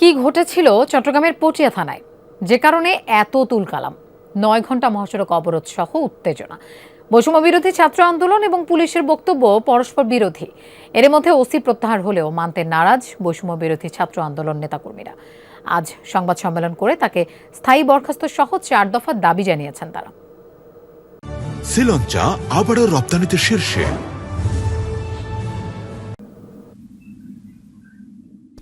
কি ঘটেছিল চট্টগ্রামের পটিয়া থানায়, যে কারণে এত তুলকালাম? ৯ ঘন্টা মহাসড়ক অবরোধ সহ উত্তেজনা, বৈষম্য বিরোধী ছাত্র আন্দোলন এবং পুলিশের বক্তব্য পরস্পর বিরোধী। এর মধ্যে ওসি প্রত্যাহার হলেও মানতে নারাজ বৈষম্য বিরোধী ছাত্র আন্দোলন নেতাকর্মীরা। আজ সংবাদ সম্মেলন করে তাকে স্থায়ী বরখাস্ত সহ 4 দফা দাবি জানিয়েছেন তারা। শ্রীলঙ্কা আবারও রপ্তানিতে শীর্ষে।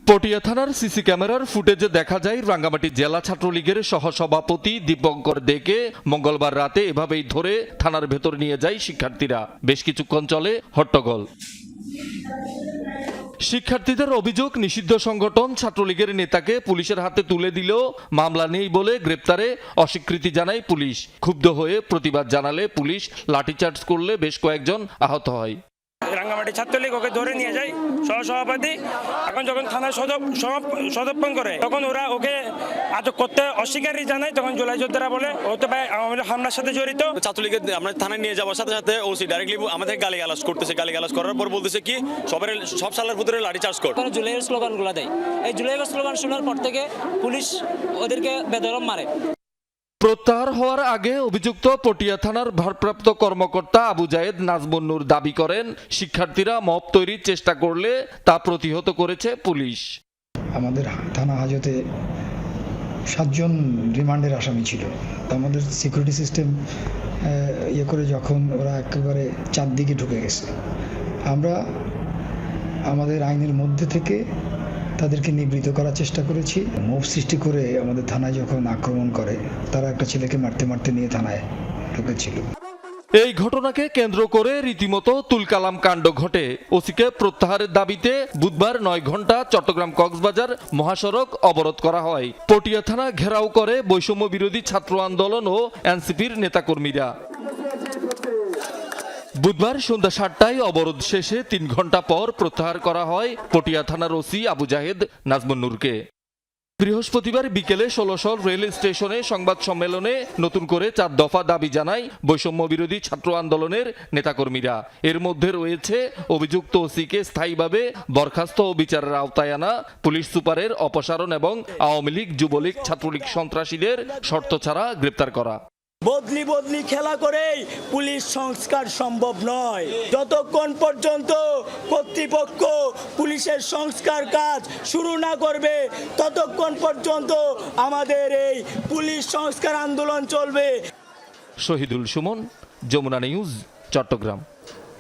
পটিয়া থানার সিসি ক্যামেরার ফুটেজে দেখা যায় রাঙ্গামাটি জেলা ছাত্রলীগের সহসভাপতি দীপঙ্কর দেকে মঙ্গলবার রাতে এভাবেই ধরে থানার ভেতর নিয়ে যায় শিক্ষার্থীরা। বেশ কিছুক্ষণ চলে হট্টগোল। শিক্ষার্থীদের অভিযোগ, নিষিদ্ধ সংগঠন ছাত্রলীগের নেতাকে পুলিশের হাতে তুলে দিলেও মামলা নেই বলে গ্রেপ্তারে অস্বীকৃতি জানায় পুলিশ। ক্ষুব্ধ হয়ে প্রতিবাদ জানালে পুলিশ লাঠিচার্জ করলে বেশ কয়েকজন আহত হয়। রাঙ্গামাটি ছাত্রলীগ ওকে ধরে নিয়ে যায় সহসভাপতি। এখন যখন থানায় সদর্পণ করে তখন ওরা ওকে আটক করতে অস্বীকারই জানায়। তখন জুলাই যোদ্ধারা বলে ও তো ভাই আমাদের হামলার সাথে জড়িত। ছাত্রলীগের আমরা থানায় নিয়ে যাওয়ার সাথে সাথে ওসি ডাইরেক্টলি আমাদের গালিগালাজ করতেছে। গালিগালাজ করার পর বলতেছে কি সব সালের ভিতরে লাঠি চার্জ কর। জুলাইয়ের স্লোগানগুলো দেয়। এই জুলাইয়ের স্লোগান শোনার পর থেকে পুলিশ ওদেরকে বেদরম মারে। প্রত্যাহার হওয়ার আগে অভিযুক্ত পটিয়া থানার ভারপ্রাপ্ত কর্মকর্তা আবু জায়েদ নাজমুন্নুর দাবি করেন, শিক্ষার্থীরা মব তৈরির চেষ্টা করলে তা প্রতিহত করেছে পুলিশ। আমাদের থানা হাজতে 7 জন রিমান্ডের আসামি ছিল। আমাদের সিকিউরিটি সিস্টেম করে যখন ওরা একেবারে চারদিকে ঢুকে গেছে, আমরা আমাদের আইনের মধ্যে থেকে তাদেরকে নিবৃত করার চেষ্টা করেছি। মব সৃষ্টি করে আমাদের থানায় যখন আক্রমণ করে, তারা একটা ছেলেকে মারতে মারতে নিয়ে থানায় ঢুকেছিল। এই ঘটনাকে কেন্দ্র করে রীতিমতো তুলকালাম কাণ্ড ঘটে। ওসিকে প্রত্যাহারের দাবিতে বুধবার 9 ঘন্টা চট্টগ্রাম কক্সবাজার মহাসড়ক অবরোধ করা হয়। পটিয়া থানা ঘেরাও করে বৈষম্য বিরোধী ছাত্র আন্দোলন ও এনসিপির নেতাকর্মীরা। বুধবার সন্ধ্যা 7টায় অবরোধ শেষে 3 ঘন্টা পর প্রত্যাহার করা হয় পটিয়া থানার ওসি আবু জাহেদ নাজমুন্নুরকে। বৃহস্পতিবার বিকেলে 16 রেল স্টেশনে সংবাদ সম্মেলনে নতুন করে 4 দফা দাবি জানায় বৈষম্য বিরোধী ছাত্র আন্দোলনের নেতাকর্মীরা। এর মধ্যে রয়েছে অভিযুক্ত ওসিকে স্থায়ীভাবে বরখাস্ত ও বিচারের আওতায় আনা, পুলিশ সুপারের অপসারণ এবং আওয়ামী লীগ, যুবলীগ, ছাত্রলীগ সন্ত্রাসীদের শর্ত ছাড়া গ্রেপ্তার করা। বদলি খেলা করেই পুলিশ সংস্কার সম্ভব নয়। যতক্ষণ পর্যন্ত কর্তৃপক্ষ পুলিশের সংস্কার কাজ শুরু না করবে, ততক্ষণ পর্যন্ত আমাদের এই পুলিশ সংস্কার আন্দোলন চলবে। শহীদুল সুমন, যমুনা নিউজ, চট্টগ্রাম।